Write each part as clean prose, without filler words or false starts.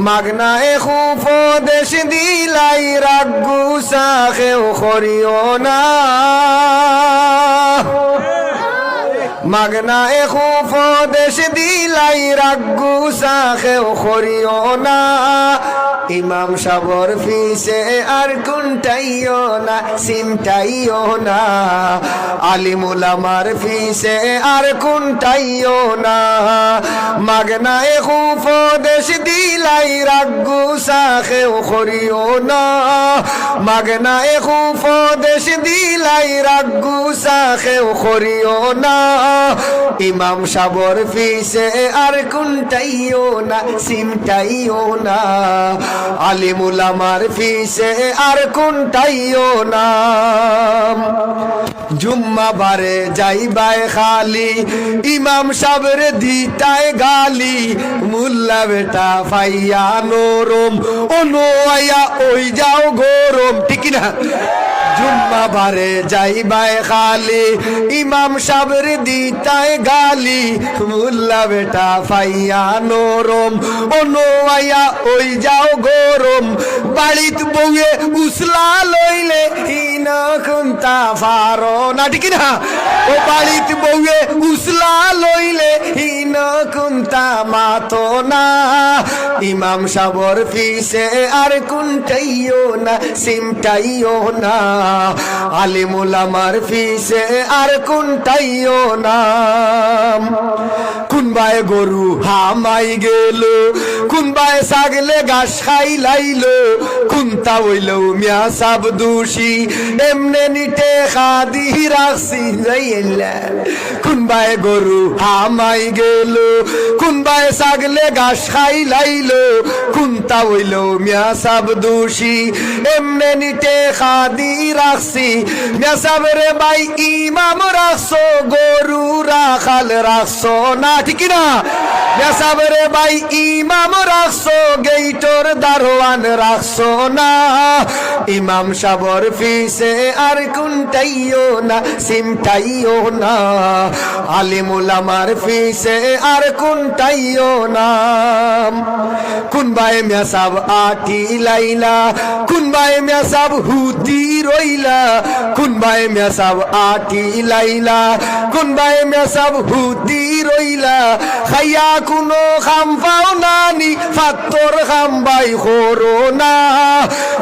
মাগনা উপদেশ দিলাই রাগু সাখেও করিও না মাগনা উপদেশ দিলাই রাগু সাখেও করিও না ইমাম সাবর ফিসে আর কুনটাইও না সিমটাইও না আলিমুল আমার ফিসে আর কুনটাইও না মাগনা উপদেশ দিলাই রাগু সাখেও করিও না মাগনা উপদেশ দিলাই রাগু সাখেও করিও না ইমাম সাবর ফিসে আর কুনটাইও না সিমটাইও না আলিমুল আমার ফিসে আর কুনটাইও না জুম্মা বারে যাইবাই খালি ইমাম সাবরে দিতায় গালি মুল্লা বেটা ফাইয়া নরম অনু আয়া ওই যাও গরম ঠিক না জুম্মা বারে যাইবাই খালি ইমাম সাবর দিতায় গালি মুল্লা বেটা ফাইয়া নরম অনু আয়া ওই যাও গরম বাড়িত বউয়ে উসলা লইলে হিন কুন্তা ফারো না ঠিক না ও বাড়িত বউয়ে উসলা লইলে হিন কুন্তা মাতো না ইমাম সাবর ফিসে আর কুনটাইও না সিমটাইও না আলিমুল আমার ফিসে আর কুনটাইও না কুনবায় গরু হামাই গেল কুনবায় ছাগলে ঘাস খাই লাইল কুনতা হইল মিয়া সাব দোষী এমনে নিটে খাদি রাখছি যাইলা কুনবায় গরু হামাই গেল কুনবায় ছাগলে ঘাস খাই লাইল কুনতা হইল মিয়া সাব দোষী এমনে নিটে খাদি রাখছি মিয়া সাবরে ভাই ইমাম রাখছো গরু রাখাল রাখছো না ঠিক না মিয়া সাবরে ভাই ইমাম রাখছো গেইটর দারোয়ান রাখছো না ইমাম সাবর ফিসে আর কুনটাইও না সিমটাইও না আলিমুল আমার ফিসে আর কুনটাইও না কুনবায় মিয়া সাব আটি লাইলা কুনবায় মিয়া সাব হুতি রইলা কুনবায় মিয়া সাব আটি লাইলা কুনবায় মিয়া সাব হুতি রইলা খাইয়া কোনো খাম পাও নানি ফাত্তর খাম বাই খোরো না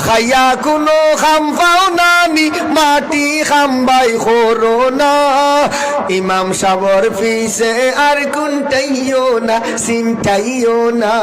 খাইয়া কোনো খাম পাও নানি মাটি খাম বাই খোরো না ইমাম সাবর ফিসে আর কুনটাইও না সিমটাইও না